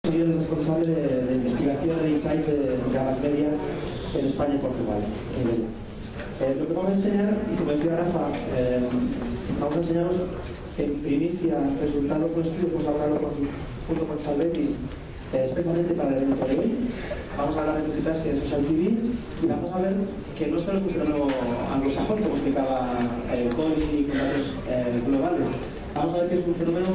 soy el responsable de investigación de Insight de Gabas Media en España y Portugal. Lo que vamos a enseñar, y como decía Rafa, vamos a enseñaros en primicia resultados de un estudio que hemos hablado junto con Salvetti, especialmente para el evento de hoy. Vamos a hablar de multitasking de Social TV y vamos a ver que no solo es un fenómeno anglosajón, como explicaba Colin y con datos globales. Vamos a ver que es un fenómeno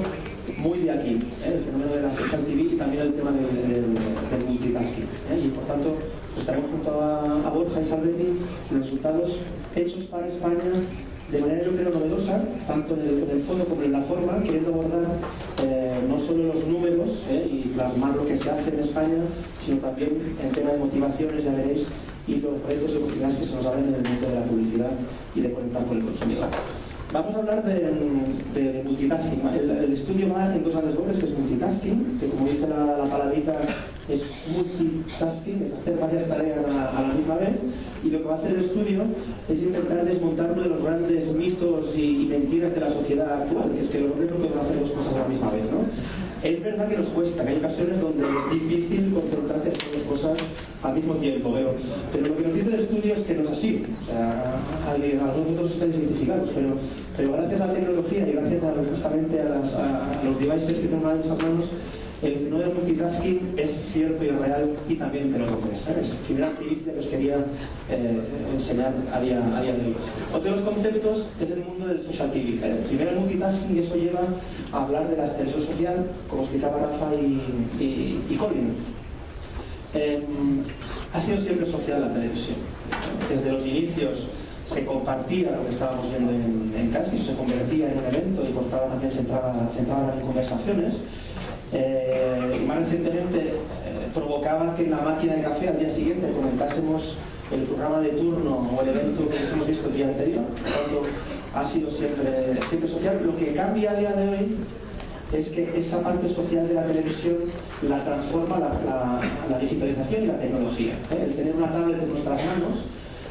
muy de aquí, el fenómeno de la Social TV y también el tema del multitasking. Y por tanto, estaremos junto a Borja y Salvetti los resultados hechos para España de manera, yo creo, novedosa, tanto en el fondo como en la forma, queriendo abordar no solo los números y plasmar lo que se hace en España, sino también el tema de motivaciones, ya veréis, y los retos y oportunidades que se nos abren en el mundo de la publicidad y de conectar con el consumidor. Vamos a hablar de multitasking. El estudio va en dos grandes bloques, que es multitasking, que como dice la palabrita, es multitasking, es hacer varias tareas a la misma vez, y lo que va a hacer el estudio es intentar desmontar uno de los grandes mitos y mentiras de la sociedad actual, que es que los hombres no pueden hacer dos cosas a la misma vez, ¿no? Es verdad que nos cuesta, que hay ocasiones donde es difícil concentrarte en hacer dos cosas al mismo tiempo, pero lo que nos dice el estudio es que no es así. O sea, algunos de vosotros estáis identificados, pero gracias a la tecnología y gracias justamente a los devices que tenemos en nuestras manos, el fenómeno del multitasking es cierto y real, y también entre los hombres. Es la primera primicia que os quería enseñar a día de hoy. Otro de los conceptos es el mundo del social TV. Primero el multitasking, y eso lleva a hablar de la expresión social, como explicaba Rafa y Colin. Ha sido siempre social la televisión. Desde los inicios se compartía lo que estábamos viendo en casa y se convertía en un evento y portaba también, centraba también conversaciones. Y más recientemente provocaba que en la máquina de café al día siguiente comentásemos el programa de turno o el evento que hemos visto el día anterior. Por lo tanto, ha sido siempre social. Lo que cambia a día de hoy es que esa parte social de la televisión la transforma la digitalización y la tecnología. El tener una tablet en nuestras manos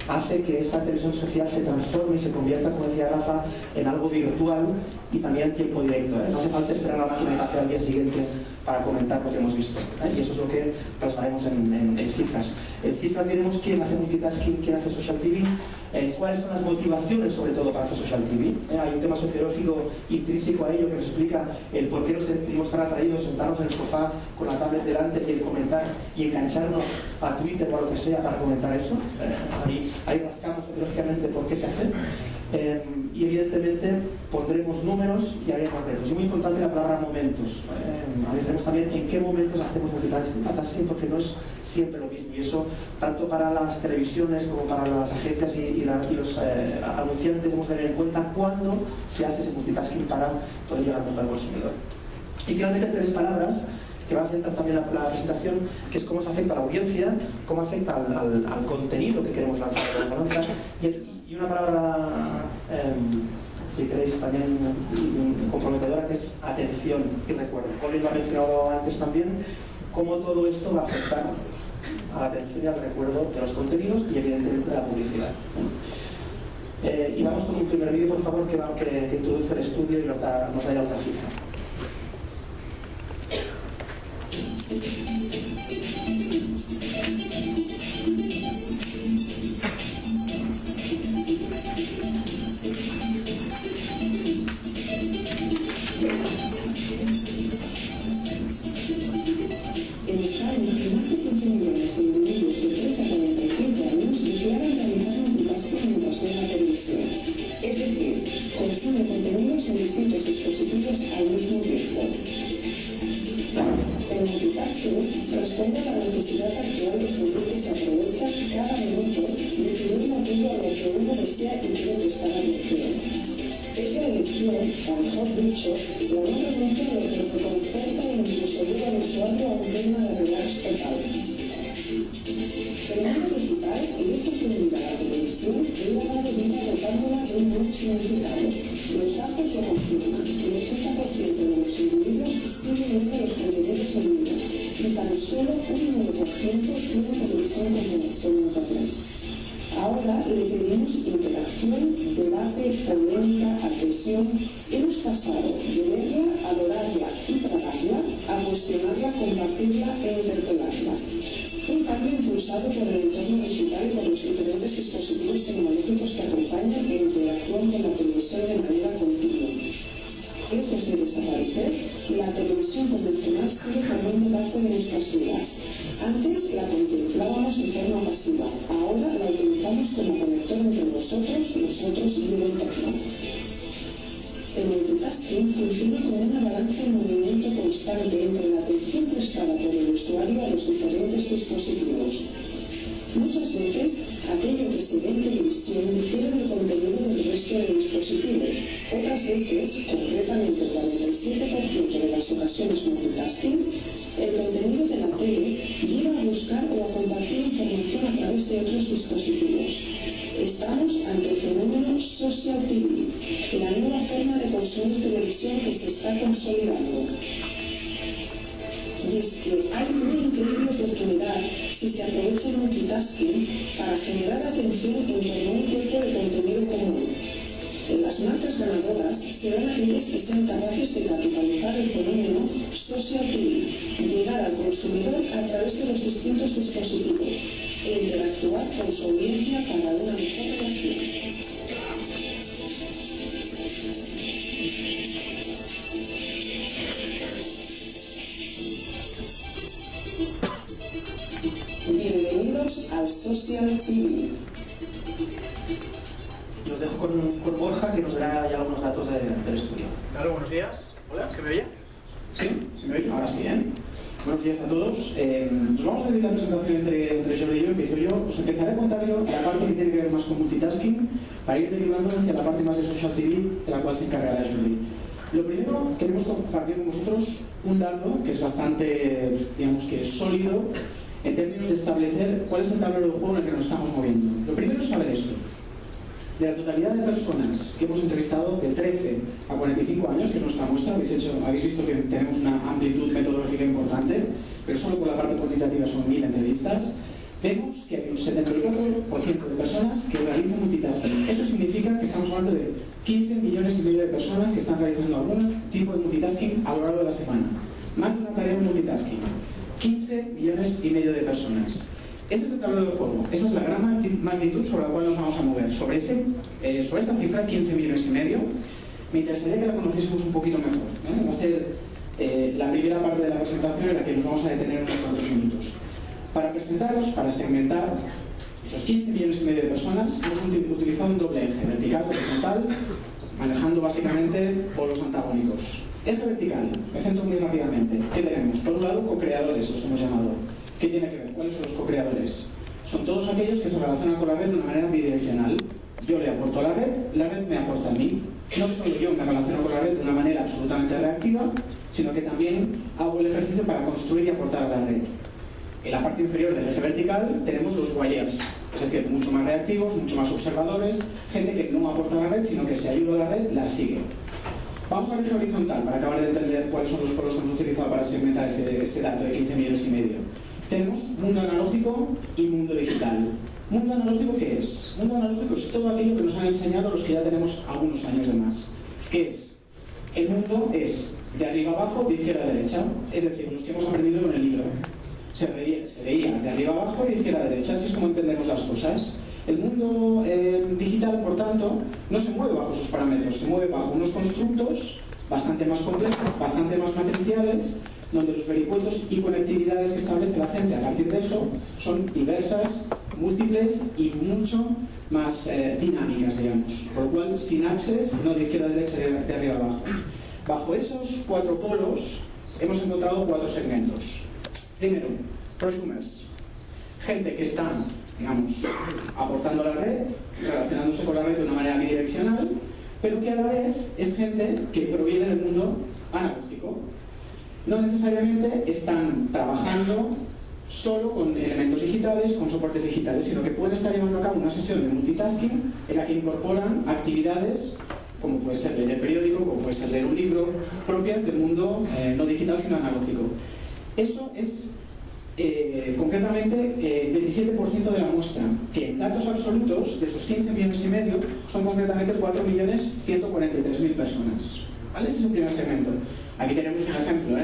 hace que esa televisión social se transforme y se convierta, como decía Rafa, en algo virtual y también en tiempo directo. No hace falta esperar a la máquina de café al día siguiente para comentar lo que hemos visto. Y eso es lo que plasmaremos en cifras. En cifras diremos quién hace multitasking, quién hace social TV, cuáles son las motivaciones sobre todo para hacer social TV. Hay un tema sociológico intrínseco a ello que nos explica el por qué nos sentimos tan atraídos a sentarnos en el sofá con la tablet delante y el comentar y engancharnos a Twitter o a lo que sea para comentar eso. Ahí rascamos sociológicamente por qué se hace. Y evidentemente pondremos números y haremos retos. Y muy importante la palabra momentos. Analizaremos también en qué momentos hacemos multitasking, porque no es siempre lo mismo. Y eso, tanto para las televisiones como para las agencias y los anunciantes, debemos tener en cuenta cuándo se hace ese multitasking para poder llegar mejor al consumidor. Y finalmente, tres palabras que van a centrar también la presentación, que es cómo se afecta a la audiencia, cómo afecta al contenido que queremos lanzar, y una palabra, si queréis, también comprometedora, que es atención y recuerdo. Colin lo ha mencionado antes también, cómo todo esto va a afectar a la atención y al recuerdo de los contenidos y evidentemente de la publicidad. Y vamos con un primer vídeo, por favor, que introduce el estudio y nos da ya una cifra. Ahora le pedimos interacción, debate, polémica, adhesión. Hemos pasado de verla, adorarla y tragarla a cuestionarla, compartirla e interpelarla. Un cambio impulsado por el entorno digital y por los diferentes dispositivos tecnológicos que acompañan e interactúan con la televisión de manera continua. Lejos de desaparecer, la televisión convencional sigue formando parte de nuestras vidas. Antes la contemplábamos de forma pasiva, ahora la utilizamos como conector entre nosotros y el entorno. El multitasking funciona como una balanza en movimiento constante entre la atención prestada por el usuario a los diferentes dispositivos. Muchas veces, aquello que se ve en televisión difiere del contenido del resto de dispositivos. Otras veces, concretamente el 47% de las ocasiones multitasking, el contenido de la tele lleva a buscar o a compartir información a través de otros dispositivos. Estamos ante el fenómeno Social TV, la nueva forma de consumir televisión que se está consolidando. Y es que hay una increíble oportunidad si se aprovecha el multitasking para generar atención en torno a un cuerpo de contenido común. Las marcas ganadoras serán aquellas que sean capaces de capitalizar el fenómeno Social TV, llegar al consumidor a través de los distintos dispositivos e interactuar con su audiencia para una mejor relación. Bienvenidos al Social TV. Los dejo con Borja, que nos dará ya algunos datos del estudio. Claro, buenos días. Hola, ¿se me oye? Sí, se me oye. Ahora sí, ¿eh? Buenos días a todos. Nos vamos a dividir la presentación entre Jordi y yo. Empiezo yo. Os empezaré a contar yo la parte que tiene que ver más con multitasking para ir derivando hacia la parte más de Social TV, de la cual se encargará Jordi. Lo primero, queremos compartir con vosotros un dato que es bastante, digamos que sólido en términos de establecer cuál es el tablero de juego en el que nos estamos moviendo. Lo primero es saber esto. De la totalidad de personas que hemos entrevistado de 13 a 45 años, que es nuestra muestra, habéis visto que tenemos una amplitud metodológica importante, pero solo por la parte cuantitativa son 1000 entrevistas, vemos que hay un 74% de personas que realizan multitasking. Eso significa que estamos hablando de 15 millones y medio de personas que están realizando algún tipo de multitasking a lo largo de la semana. Más de una tarea de multitasking. 15 millones y medio de personas. Ese es el tablero de juego, esa es la gran magnitud sobre la cual nos vamos a mover. Sobre esta cifra, 15 millones y medio, me interesaría que la conociésemos un poquito mejor, ¿eh? Va a ser la primera parte de la presentación en la que nos vamos a detener unos cuantos minutos. Para presentaros, para segmentar esos 15 millones y medio de personas, hemos utilizado un doble eje, vertical, horizontal, manejando básicamente polos antagónicos. Eje vertical, me centro muy rápidamente. ¿Qué tenemos? Por un lado, co-creadores, los hemos llamado. ¿Qué tiene que ver? ¿Cuáles son los co-creadores? Son todos aquellos que se relacionan con la red de una manera bidireccional. Yo le aporto a la red me aporta a mí. No solo yo me relaciono con la red de una manera absolutamente reactiva, sino que también hago el ejercicio para construir y aportar a la red. En la parte inferior del eje vertical tenemos los voyeurs, es decir, mucho más reactivos, mucho más observadores, gente que no aporta a la red, sino que se ayuda a la red, la sigue. Vamos al eje horizontal para acabar de entender cuáles son los polos que hemos utilizado para segmentar ese dato de 15 millones y medio. Tenemos mundo analógico y mundo digital. ¿Mundo analógico qué es? Mundo analógico es todo aquello que nos han enseñado los que ya tenemos algunos años de más. ¿Qué es? El mundo es de arriba abajo, de izquierda a derecha, es decir, los que hemos aprendido en el libro. Se veía de arriba abajo y de izquierda a derecha, así es como entendemos las cosas. El mundo digital, por tanto, no se mueve bajo sus parámetros, se mueve bajo unos constructos bastante más complejos, bastante más matriciales, donde los vericuetos y conectividades que establece la gente a partir de eso son diversas, múltiples y mucho más dinámicas, digamos. Por lo cual, sinapses, no de izquierda a derecha, de arriba a abajo. Bajo esos 4 polos hemos encontrado 4 segmentos. Primero, prosumers. Gente que está, digamos, aportando a la red, relacionándose con la red de una manera bidireccional, pero que a la vez es gente que proviene del mundo analógico. No necesariamente están trabajando solo con elementos digitales, con soportes digitales, sino que pueden estar llevando a cabo una sesión de multitasking en la que incorporan actividades como puede ser leer el periódico, como puede ser leer un libro, propias del mundo no digital sino analógico. Eso es concretamente 27% de la muestra, que en datos absolutos, de esos 15,5 millones, son concretamente 4.143.000 personas. ¿Vale? Este es el primer segmento. Aquí tenemos un ejemplo,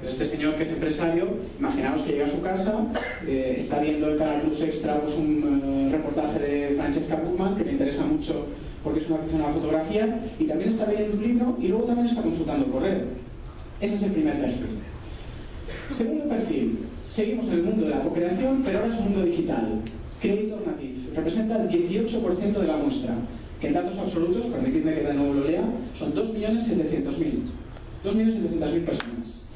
este señor que es empresario, imaginaos que llega a su casa, está viendo en Canal Plus Extra pues, un reportaje de Francesca Buchmann, que le interesa mucho porque es una aficionada a la fotografía, y también está leyendo un libro y luego también está consultando el correo. Ese es el primer perfil. Segundo perfil, seguimos en el mundo de la co-creación, pero ahora es un mundo digital. Creator Native representa el 18% de la muestra, que en datos absolutos, permitidme que de nuevo lo lea, son 2.700.000. 2.700.000 personas.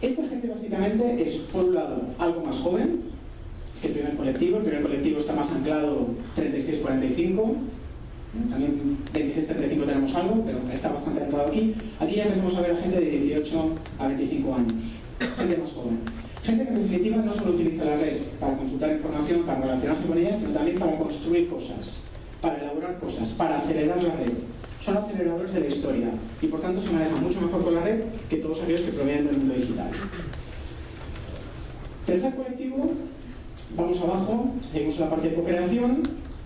Esta gente básicamente es, por un lado, algo más joven que el primer colectivo. El primer colectivo está más anclado 36-45. También 26-35 tenemos algo, pero está bastante anclado aquí. Aquí ya empezamos a ver a gente de 18 a 25 años. Gente más joven. Gente que en definitiva no solo utiliza la red para consultar información, para relacionarse con ella, sino también para construir cosas, para elaborar cosas, para acelerar la red. Son aceleradores de la historia y por tanto se manejan mucho mejor con la red que todos aquellos que provienen del mundo digital. Tercer colectivo, vamos abajo, vemos la parte de co-creación,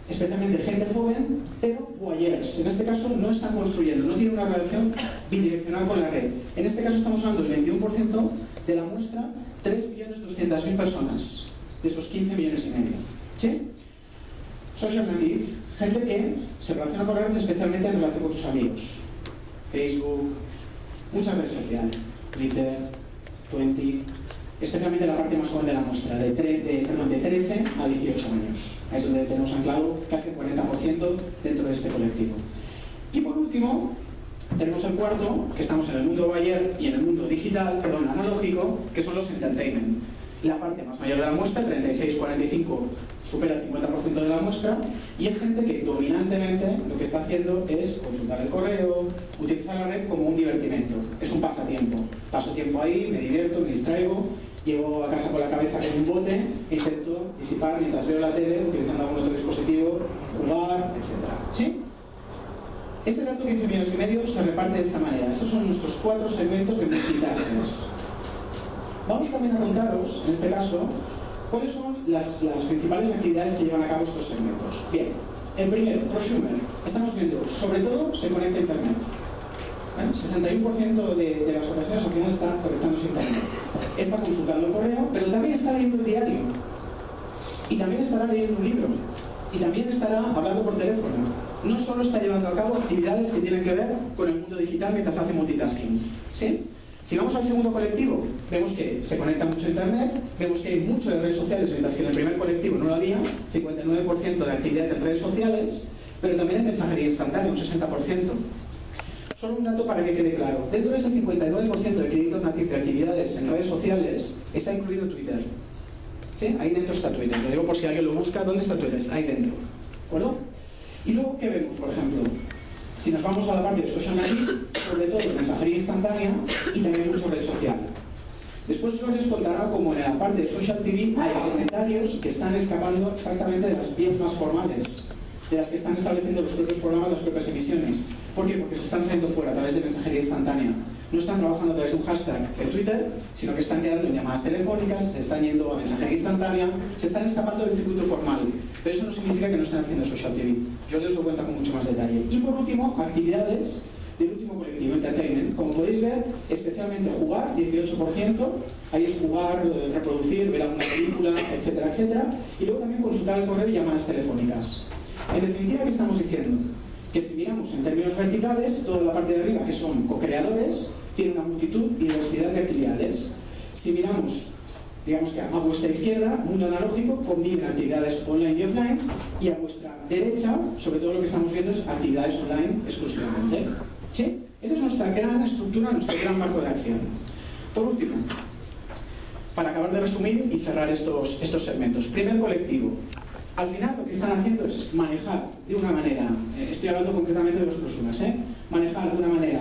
especialmente gente joven, pero voyeurs. En este caso no están construyendo, no tienen una relación bidireccional con la red. En este caso estamos hablando del 21% de la muestra, 3.200.000 personas, de esos 15,5 millones. ¿Sí? Social Native, gente que se relaciona con la red especialmente en relación con sus amigos. Facebook, muchas redes sociales, Twitter, 20, especialmente la parte más joven de la muestra, de 13 a 18 años. Es donde tenemos anclado casi el 40% dentro de este colectivo. Y por último, tenemos el cuarto, que estamos en el mundo buyer y en el mundo digital, analógico, que son los entertainment. La parte más mayor de la muestra, 36-45, supera el 50% de la muestra, y es gente que dominantemente lo que está haciendo es consultar el correo, utilizar la red como un divertimento. Es un pasatiempo. Paso tiempo ahí, me divierto, me distraigo, llego a casa con la cabeza en un bote e intento disipar mientras veo la tele, utilizando algún otro dispositivo, jugar, etc. ¿Sí? Ese dato 15,5 millones se reparte de esta manera. Esos son nuestros 4 segmentos de multitaskers. Vamos también a contaros, en este caso, cuáles son las principales actividades que llevan a cabo estos segmentos. Bien, el primero, prosumer. Estamos viendo, sobre todo, se conecta a Internet. ¿Vale? 61% de las ocasiones al final está conectándose a Internet. Está consultando el correo, pero también está leyendo el diario. Y también estará leyendo un libro. Y también estará hablando por teléfono. No solo está llevando a cabo actividades que tienen que ver con el mundo digital mientras hace multitasking. ¿Sí? Si vamos al segundo colectivo, vemos que se conecta mucho a Internet, vemos que hay mucho de redes sociales, mientras que en el primer colectivo no lo había, 59% de actividad en redes sociales, pero también en mensajería instantánea, un 60%. Solo un dato para que quede claro. Dentro de ese 59% de créditos nativos de actividades en redes sociales, está incluido Twitter. ¿Sí? Ahí dentro está Twitter. Lo digo por si alguien lo busca, ¿dónde está Twitter? Está ahí dentro. ¿De acuerdo? Y luego, ¿qué vemos, por ejemplo? Si nos vamos a la parte de social native, sobre todo mensajería instantánea y también mucho red social. Después yo les contaré cómo en la parte de social TV hay comentarios que están escapando exactamente de las vías más formales, de las que están estableciendo los propios programas, las propias emisiones. ¿Por qué? Porque se están saliendo fuera a través de mensajería instantánea. No están trabajando a través de un hashtag en Twitter, sino que están quedando en llamadas telefónicas, se están yendo a mensajería instantánea, se están escapando del circuito formal. Pero eso no significa que no estén haciendo social TV. Yo les lo cuento con mucho más detalle. Y por último, actividades del último colectivo, entertainment. Como podéis ver, especialmente jugar, 18%. Ahí es jugar, reproducir, ver alguna película, etcétera, etcétera. Y luego también consultar el correo y llamadas telefónicas. En definitiva, ¿qué estamos diciendo? Que si miramos en términos verticales, toda la parte de arriba, que son co-creadores, tiene una multitud y diversidad de actividades. Si miramos, digamos que a vuestra izquierda, mundo analógico, conviven actividades online y offline, y a vuestra derecha, sobre todo lo que estamos viendo es actividades online exclusivamente. ¿Sí? Esa es nuestra gran estructura, nuestro gran marco de acción. Por último, para acabar de resumir y cerrar estos segmentos. Primer colectivo. Al final lo que están haciendo es manejar de una manera, estoy hablando concretamente de los prosumers, manejar de una manera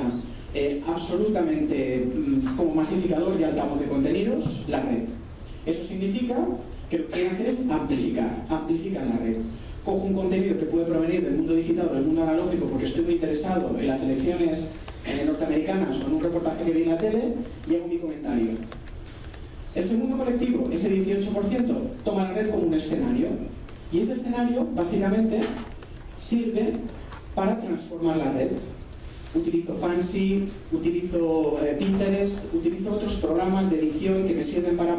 absolutamente como masificador y altavoz de contenidos la red. Eso significa que lo que quieren hacer es amplifican la red. Cojo un contenido que puede provenir del mundo digital o del mundo analógico porque estoy muy interesado en las elecciones norteamericanas o en un reportaje que vi en la tele y hago mi comentario. El segundo colectivo, ese 18%, toma la red como un escenario. Y ese escenario, básicamente, sirve para transformar la red. Utilizo Fancy, utilizo Pinterest, utilizo otros programas de edición que me sirven para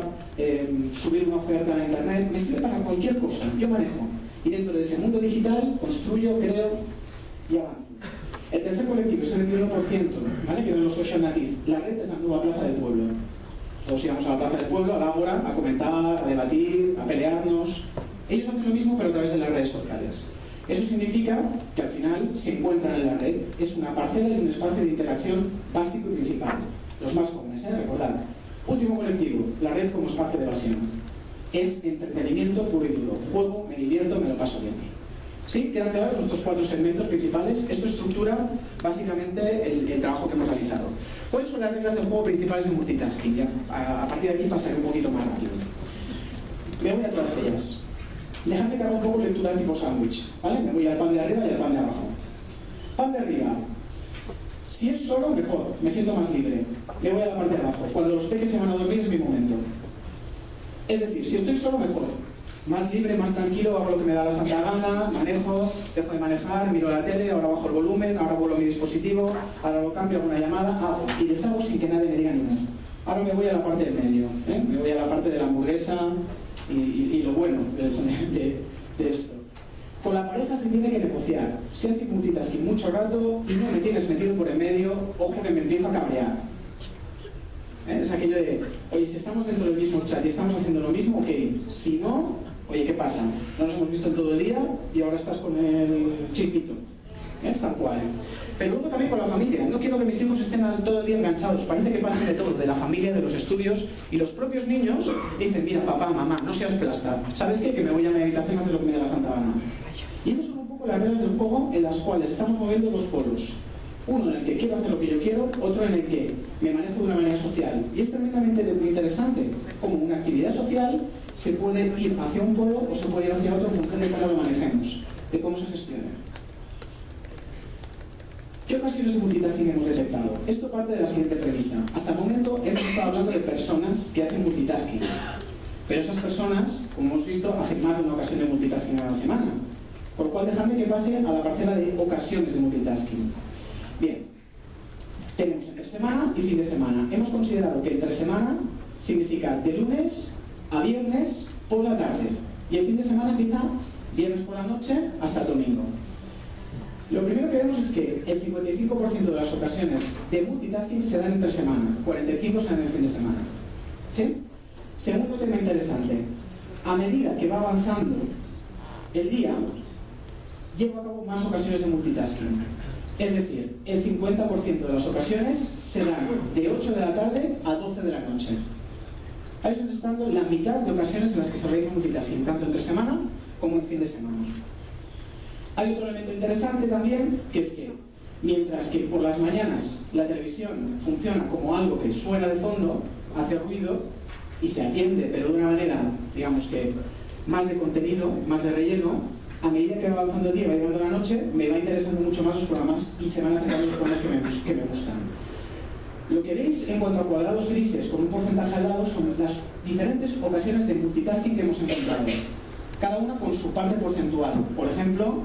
subir una oferta a internet, me sirve para cualquier cosa, yo manejo. Y dentro de ese mundo digital construyo, creo y avanzo. El tercer colectivo es el 21%, ¿vale? Que eran los social native. La red es la nueva plaza del pueblo. Todos íbamos a la plaza del pueblo, al ágora, a comentar, a debatir, a pelearnos. Ellos hacen lo mismo pero a través de las redes sociales. Eso significa que al final se encuentran en la red. Es una parcela y un espacio de interacción básico y principal. Los más jóvenes, recordad. Último colectivo, la red como espacio de evasión. Es entretenimiento puro y duro. Juego, me divierto, me lo paso bien. ¿Sí? ¿Quedan claros estos 4 segmentos principales? Esto estructura básicamente el trabajo que hemos realizado. ¿Cuáles son las reglas del juego principales de multitasking? Ya, a partir de aquí pasaré un poquito más rápido. Me voy a todas ellas. Dejadme que haga un poco lectura tipo sándwich, ¿vale? Me voy al pan de arriba y al pan de abajo. Pan de arriba. Si es solo, mejor. Me siento más libre. Me voy a la parte de abajo. Cuando los peques se van a dormir es mi momento. Es decir, si estoy solo, mejor. Más libre, más tranquilo, hago lo que me da la santa gana, manejo, dejo de manejar, miro la tele, ahora bajo el volumen, ahora vuelvo a mi dispositivo, ahora lo cambio, hago una llamada, hago y deshago sin que nadie me diga ni nada. Ahora me voy a la parte del medio, me voy a la parte de la hamburguesa y lo bueno de esto. Con la pareja se tiene que negociar. Si hace multitasking mucho rato y no me tienes metido por en medio, ojo que me empiezo a cabrear. Es aquello de, oye, si estamos dentro del mismo chat y estamos haciendo lo mismo, ok. Si no, oye, ¿qué pasa? No nos hemos visto en todo el día y ahora estás con el chiquito. Es tal cual. Pero luego también con la familia. No quiero que mis hijos estén todo el día enganchados. Parece que pasan de todo, de la familia, de los estudios. Y los propios niños dicen, mira, papá, mamá, no seas plasta. ¿Sabes qué? Que me voy a mi habitación a hacer lo que me dé la santa gana. Y esas son un poco las reglas del juego en las cuales estamos moviendo dos polos. Uno en el que quiero hacer lo que yo quiero, otro en el que me manejo de una manera social. Y es tremendamente interesante como una actividad social se puede ir hacia un polo o se puede ir hacia otro en función de cómo lo manejemos, de cómo se gestione. ¿Qué ocasiones de multitasking hemos detectado? Esto parte de la siguiente premisa. Hasta el momento hemos estado hablando de personas que hacen multitasking. Pero esas personas, como hemos visto, hacen más de una ocasión de multitasking a la semana. Por lo cual, dejadme que pase a la parcela de ocasiones de multitasking. Bien, tenemos entre semana y fin de semana. Hemos considerado que entre semana significa de lunes a viernes por la tarde. Y el fin de semana empieza viernes por la noche hasta el domingo. Lo primero que vemos es que el 55% de las ocasiones de multitasking se dan entre semana, 45% se dan en el fin de semana. ¿Sí? Segundo tema interesante. A medida que va avanzando el día, llevo a cabo más ocasiones de multitasking. Es decir, el 50% de las ocasiones se dan de 8 de la tarde a 12 de la noche. Ahí estoy estando la mitad de ocasiones en las que se realiza multitasking, tanto entre semana como en fin de semana. Hay otro elemento interesante también, que es que mientras que por las mañanas la televisión funciona como algo que suena de fondo, hace ruido y se atiende, pero de una manera, digamos que más de contenido, más de relleno, a medida que va avanzando el día, va llegando la noche, me va interesando mucho más los programas y se van acercando los programas que me gustan. Lo que veis en cuanto a cuadrados grises con un porcentaje al lado son las diferentes ocasiones de multitasking que hemos encontrado. Cada una con su parte porcentual. Por ejemplo,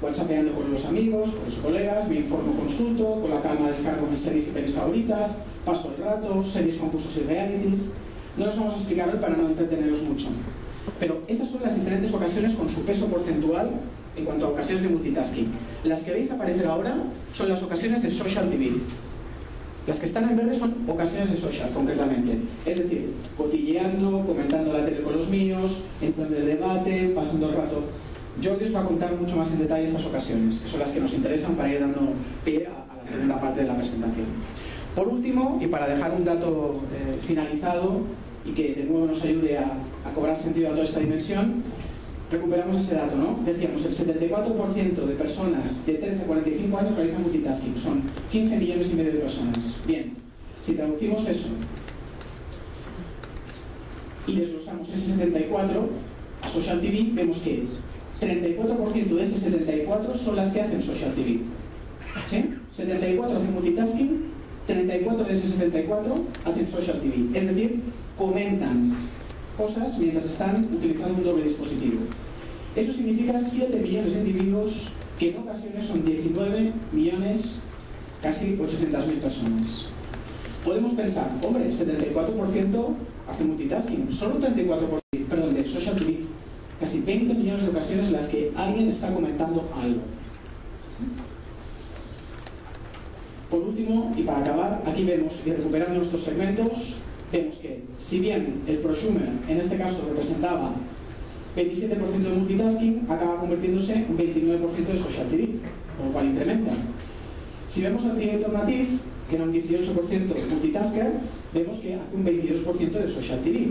whatsappeando con los amigos, con los colegas, me informo, consulto, con la calma descargo mis series y pelis favoritas, paso el rato, series, concursos y realities. No los vamos a explicar hoy para no entreteneros mucho. Pero esas son las diferentes ocasiones con su peso porcentual en cuanto a ocasiones de multitasking. Las que veis aparecer ahora son las ocasiones de social TV. Las que están en verde son ocasiones de social, concretamente. Es decir, cotilleando, comentando la tele con los míos, entrando en el debate, pasando el rato. Jordi os va a contar mucho más en detalle estas ocasiones, que son las que nos interesan para ir dando pie a la segunda parte de la presentación. Por último, y para dejar un dato finalizado y que de nuevo nos ayude a cobrar sentido a toda esta dimensión, recuperamos ese dato, ¿no? Decíamos, el 74% de personas de 13 a 45 años realizan multitasking. Son 15 millones y medio de personas. Bien, si traducimos eso y desglosamos ese 74 a Social TV, vemos que 34% de ese 74 son las que hacen Social TV. ¿Sí? 74 hacen multitasking, 34 de ese 74 hacen social TV, es decir, comentan cosas mientras están utilizando un doble dispositivo. Eso significa 7 millones de individuos, que en ocasiones son 19 millones, casi 800.000 personas. Podemos pensar, hombre, 74% hace multitasking, solo 34%, perdón, de social TV. Casi 20 millones de ocasiones en las que alguien está comentando algo. Por último, y para acabar, aquí vemos, y recuperando nuestros segmentos, vemos que, si bien el prosumer, en este caso, representaba 27% de multitasking, acaba convirtiéndose en 29% de social TV, con lo cual incrementa. Si vemos al Creator Native, que era un 18% multitasker, vemos que hace un 22% de social TV.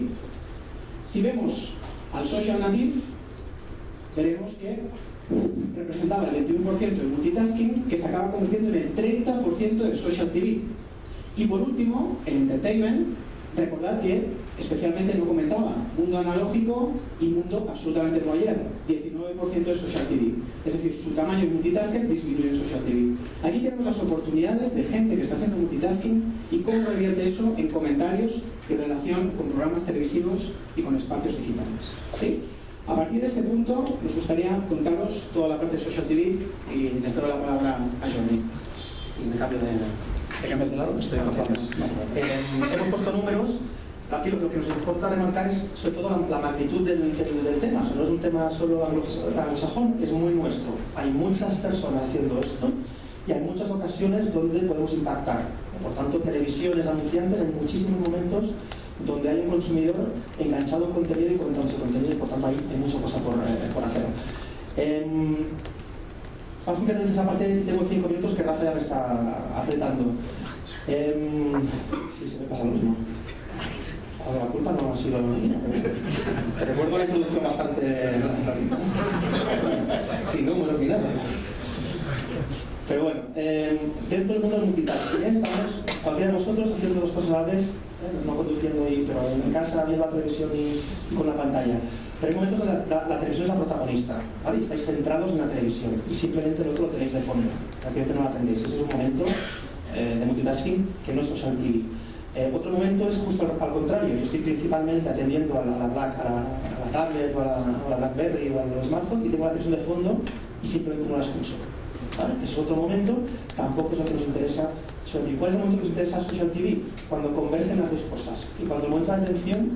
Si vemos al Social Native, veremos que representaba el 21% de multitasking, que se acaba convirtiendo en el 30% de Social TV. Y por último, el Entertainment, recordad que especialmente no comentaba mundo analógico y mundo absolutamente no ayer, 19% de Social TV. Es decir, su tamaño en multitasker disminuye en Social TV. Aquí tenemos las oportunidades de gente que está haciendo multitasking y cómo revierte eso en comentarios y relación con programas televisivos y con espacios digitales. ¿Sí? A partir de este punto, nos gustaría contaros toda la parte de Social TV y le cedo la palabra a Jordi. Y me cambio de cambias de lado, estoy gracias. Hemos puesto números. Aquí lo que nos importa remarcar es sobre todo la magnitud del tema. O sea, no es un tema solo anglosajón, es muy nuestro. Hay muchas personas haciendo esto y hay muchas ocasiones donde podemos impactar. Por tanto, televisiones, anunciantes, hay muchísimos momentos donde hay un consumidor enganchado en contenido y comentando ese contenido, y por tanto hay mucha cosa por hacer. Vamos a empezar en esa parte, tengo 5 minutos que Rafa ya me está apretando. Sí, se me pasa lo mismo. La culpa no ha sido mía, pero te recuerdo una introducción bastante sin números ni nada. Pero bueno, dentro del mundo del multitasking, estamos cualquiera de vosotros haciendo dos cosas a la vez, no conduciendo, pero en casa viendo la televisión y con la pantalla. Pero hay momentos donde la televisión es la protagonista, ¿vale? Y estáis centrados en la televisión y simplemente el otro lo tenéis de fondo, prácticamente no lo atendéis. Ese es un momento de multitasking que no es social TV. Otro momento es justo al contrario, yo estoy principalmente atendiendo a la tablet o a la BlackBerry o al smartphone y tengo la televisión de fondo y simplemente no la escucho. ¿Vale? Ese es otro momento, tampoco es lo que nos interesa Social TV. ¿Cuál es el momento que nos interesa Social TV? Cuando convergen las dos cosas y cuando el momento de atención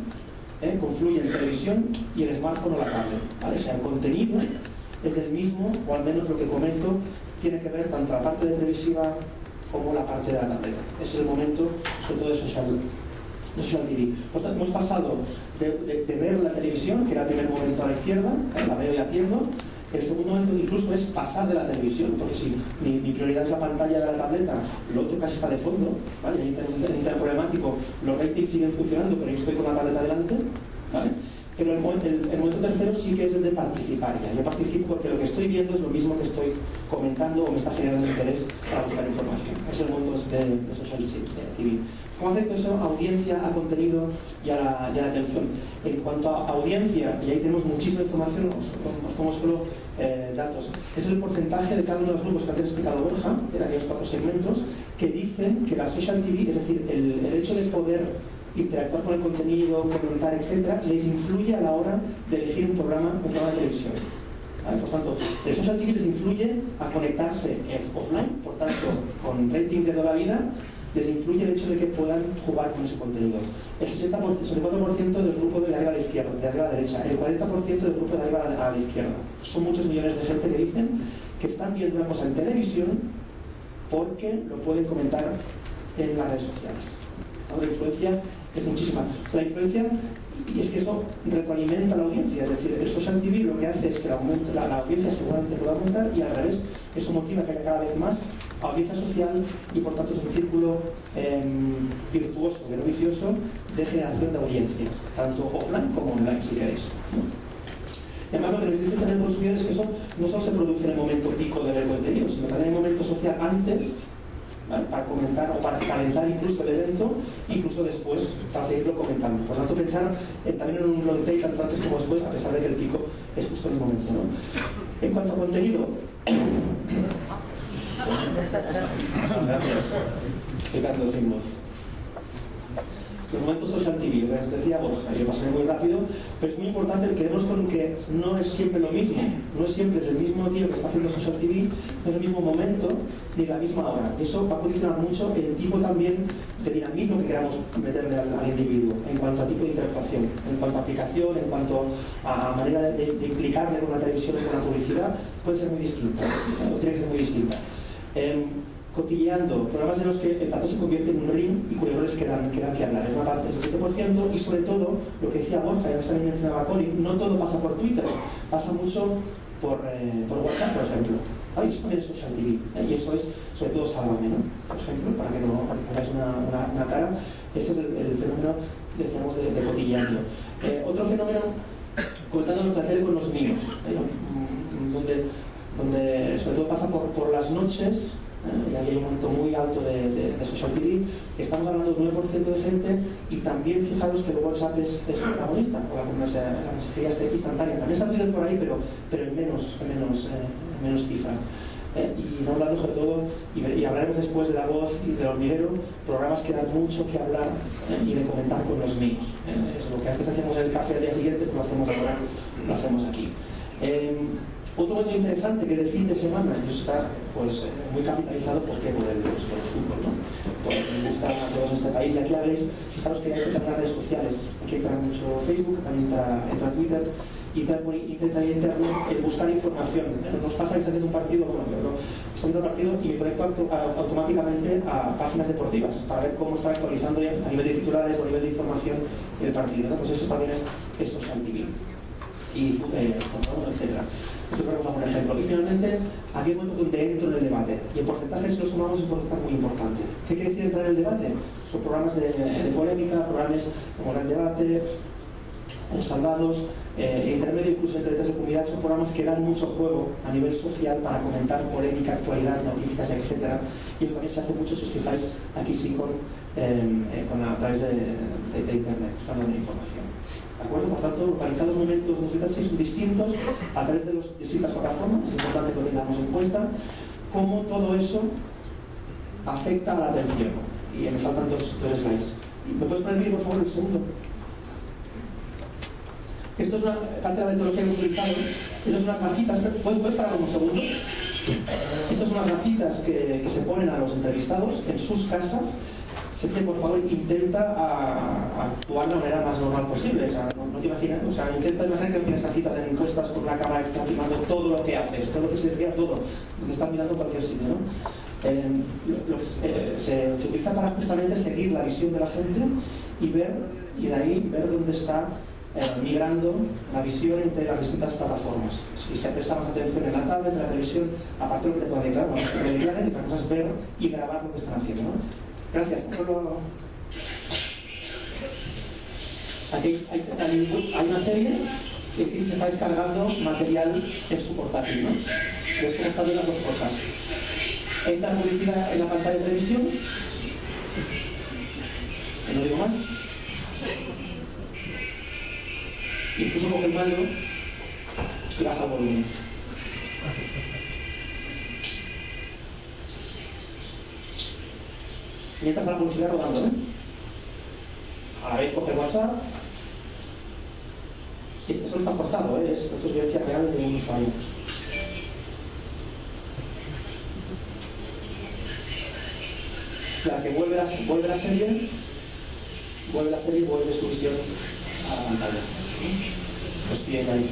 confluye en televisión y el smartphone o la tablet. ¿Vale? O sea, el contenido es el mismo, o al menos lo que comento tiene que ver tanto la parte de televisiva como la parte de la tableta. Ese es el momento, sobre todo de Social TV. Por tanto, hemos pasado de ver la televisión, que era el primer momento a la izquierda, la veo y atiendo. El segundo momento incluso es pasar de la televisión, porque si mi prioridad es la pantalla de la tableta, lo otro casi está de fondo, ¿vale? Hay un problemático, los ratings siguen funcionando, pero yo estoy con la tableta delante, ¿vale? Pero el momento tercero sí que es el de participar ya. Yo participo porque lo que estoy viendo es lo mismo que estoy comentando o me está generando interés para buscar información. Es el momento de Social TV. ¿Cómo afecta eso a audiencia, a contenido y a la atención? En cuanto a audiencia, y ahí tenemos muchísima información, os pongo solo datos. Es el porcentaje de cada uno de los grupos que antes ha explicado Borja, de aquellos 4 segmentos, que dicen que la Social TV, es decir, el hecho de poder interactuar con el contenido, comentar, etcétera, les influye a la hora de elegir un programa de televisión. ¿Vale? Por tanto, el Social TV les influye a conectarse offline, por tanto, con ratings de toda la vida, les influye el hecho de que puedan jugar con ese contenido. El 64% del grupo de arriba a la izquierda, de arriba a la derecha, el 40% del grupo de arriba a la izquierda. Son muchos millones de gente que dicen que están viendo una cosa en televisión porque lo pueden comentar en las redes sociales. La influencia es muchísima. La influencia, y es que eso retroalimenta a la audiencia, es decir, el Social TV lo que hace es que la audiencia seguramente pueda aumentar y al revés, eso motiva que haya cada vez más audiencia social y por tanto es un círculo virtuoso, pero vicioso, de generación de audiencia, tanto offline como online, si queréis. Y además lo que nos dice tener el consumidor es que eso no solo se produce en el momento pico de ver contenido, sino también en el momento social antes, ¿vale? Para comentar o para calentar incluso el evento, incluso después para seguirlo comentando. Por lo tanto, pensar también en un long tail tanto antes como después, a pesar de que el pico es justo en el momento, ¿no? En cuanto a contenido, gracias. explicando sin voz. Los momentos social TV, les decía Borja, yo pasaré muy rápido, pero es muy importante quedarnos con que no es siempre lo mismo, no es siempre es el mismo tío que está haciendo social TV, no es el mismo momento ni la misma hora. Eso va a condicionar mucho el tipo también de dinamismo que queramos meterle al individuo, en cuanto a tipo de interactuación, en cuanto a aplicación, en cuanto a manera de implicarle con la televisión y con la publicidad, puede ser muy distinta, o tiene que ser muy distinta. Cotilleando, programas en los que el plató se convierte en un ring y cuyos roles quedan que hablar. Es una parte del 7% y sobre todo, lo que decía Borja, ya también mencionaba Colin, no todo pasa por Twitter, pasa mucho por WhatsApp, por ejemplo. Eso también es social TV, y eso es, sobre todo, Sálvame, ¿no? Por ejemplo, para que no pongáis una cara, ese es el fenómeno, decíamos, de cotilleando. Otro fenómeno, comentando la tele con los niños, donde sobre todo pasa por las noches. Y ahí hay un momento muy alto de social TV. Estamos hablando del 9% de gente y también fijaros que el WhatsApp es protagonista, o la mensajería instantánea. También está Twitter por ahí, pero en menos cifra. Y estamos hablando sobre todo, y hablaremos después de La Voz y del Hormiguero, programas que dan mucho que hablar y de comentar con los míos. Es lo que antes hacíamos en el café al día siguiente, pues lo hacemos ahora, lo hacemos aquí. Otro momento interesante que es el fin de semana, y eso está pues, muy capitalizado por el fútbol, ¿no? Porque me gusta a todos en este país, y aquí habéis, fijaros que hay también las redes sociales, aquí entra mucho Facebook, también entra Twitter, y también entra el buscar información. Nos pasa que está viendo un partido, estoy viendo un partido y me conecto automáticamente a páginas deportivas para ver cómo está actualizando a nivel de titulares o a nivel de información el partido, ¿no? Pues eso también es social TV. Y etcétera. Esto es un ejemplo. Y finalmente, aquí es momentos donde entro en el debate. Y en porcentajes, si lo sumamos, es un porcentaje muy importante. ¿Qué quiere decir entrar en el debate? Son programas de polémica, programas como el debate, Los Salvados, intermedio, incluso entre tres de comunidad, son programas que dan mucho juego a nivel social para comentar polémica, actualidad, noticias, etcétera. Y eso también se hace mucho, si os fijáis, aquí sí a través de internet, buscando información. ¿De acuerdo? Por tanto, localizar los momentos de son distintos a través de las distintas plataformas. Es importante que lo tengamos en cuenta. Cómo todo eso afecta a la atención. Y me faltan dos slides. ¿Me puedes poner el vídeo, por favor, el segundo? Esto es una parte de la metodología que he utilizado. Estas son unas gafitas. ¿Puedes parar un segundo? Estas son unas gafitas que se ponen a los entrevistados en sus casas. Sergio, por favor, intenta actuar de la manera más normal posible. O sea, no te imaginas, intenta imaginar que no tienes gafitas en encuestas con una cámara que está filmando todo lo que haces, todo lo que se desvía, todo, donde estás mirando cualquier sitio, ¿no? Lo que se utiliza para justamente seguir la visión de la gente y de ahí ver dónde está migrando la visión entre las distintas plataformas. Si se presta más atención en la tablet, en la televisión, aparte de lo que te puedan declarar, bueno, es que te lo declaren, y otra cosa es ver y grabar lo que están haciendo, ¿no? Gracias. Aquí hay una serie y aquí se está descargando material en su portátil, ¿no? ¿Ves cómo están bien las dos cosas? Entra publicidad en la pantalla de televisión. No digo más. Incluso coge el mando y baja el volumen. Mientras va la publicidad rodando, a la vez coge el WhatsApp. Eso no está forzado, esto es evidencia real de un usuario. La que vuelve la serie, vuelve su visión a la pantalla. Los pies ahí,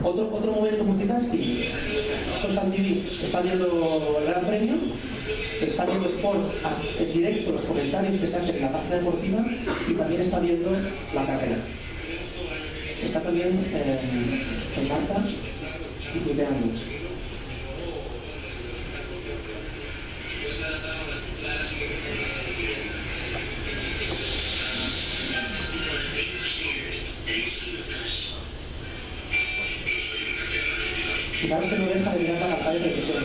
¿no? Otro momento multitasking. Social TV está viendo el Gran Premio, está viendo Sport en directo, los comentarios que se hacen en la página deportiva, y también está viendo la carrera. Está también en marca y tuiteando. Fijaros que no deja de mirar la pantalla de televisión.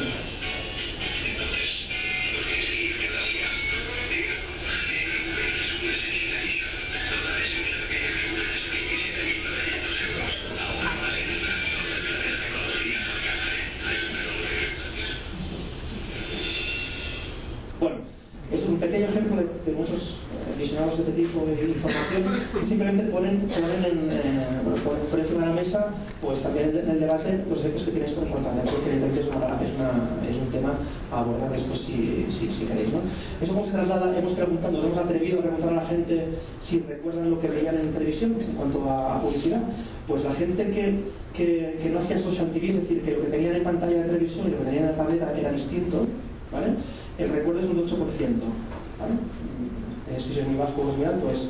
Bueno, de información que simplemente ponen por encima de la mesa, pues también en el debate, los efectos que tiene esto en cuanto a atención, que evidentemente es un tema a abordar después si queréis, ¿no? Eso cómo se traslada, hemos atrevido a preguntar a la gente si recuerdan lo que veían en televisión en cuanto a publicidad. Pues la gente que no hacía social TV, es decir, que lo que tenían en pantalla de televisión y lo que tenían en la tableta era distinto, ¿vale? El recuerdo es un 8%, ¿vale? Si es muy bajo o es muy alto, es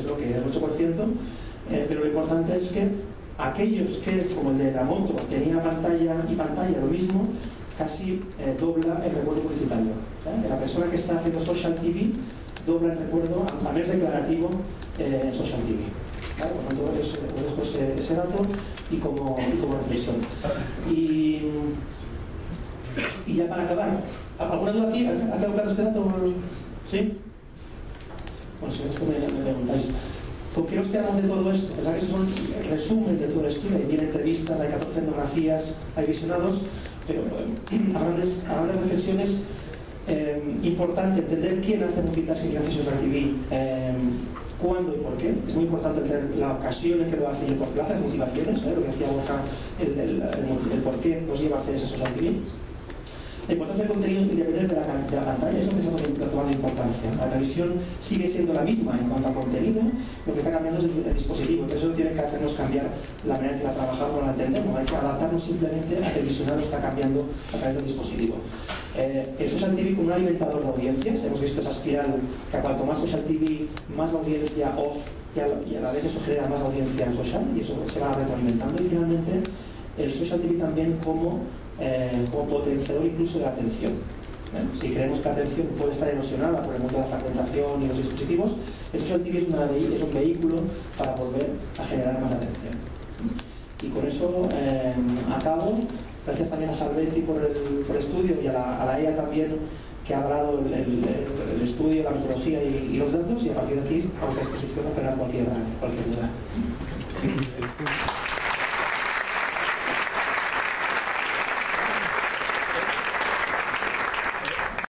lo que es, el 8%, pero lo importante es que aquellos que, como el de la moto, tenía pantalla y pantalla lo mismo, casi dobla el recuerdo publicitario. La persona que está haciendo social TV dobla el recuerdo a menos declarativo en social TV. ¿Vale? Por lo tanto, os dejo ese dato y como reflexión. Y ya para acabar, ¿alguna duda aquí? ¿Ha quedado claro este dato? ¿Sí? Bueno, si me preguntáis, ¿con qué nos quedamos de todo esto? Pensad que estos son el resumen de todo el estudio. Hay 1000 entrevistas, hay 14 etnografías, hay visionados, pero a grandes reflexiones, importante entender quién hace multitasking, quién hace social TV, cuándo y por qué. Es muy importante entender la ocasión en que lo hace y el por qué lo hace, las motivaciones, lo que decía Borja, el por qué nos lleva a hacer ese social TV. La importancia del contenido independiente de la pantalla es lo que está tomando importancia. La televisión sigue siendo la misma en cuanto a contenido, lo que está cambiando es el dispositivo, pero eso no tiene que hacernos cambiar la manera en que la trabajamos o la entendemos. Hay que adaptarnos simplemente a que el visionado está cambiando a través del dispositivo. El social TV como un alimentador de audiencias, hemos visto esa espiral que a cuanto más social TV, más audiencia off y a la vez eso genera más audiencia en social y eso se va retroalimentando. Y finalmente el social TV también como potenciador incluso de la atención. Si creemos que la atención puede estar erosionada por el mundo de la fragmentación y los dispositivos, el social TV es un vehículo para volver a generar más atención. Y con eso acabo. Gracias también a Salvetti por el estudio y a la EA también, que ha hablado el estudio, la metodología y los datos, y a partir de aquí a vuestra disposición operar cualquier duda.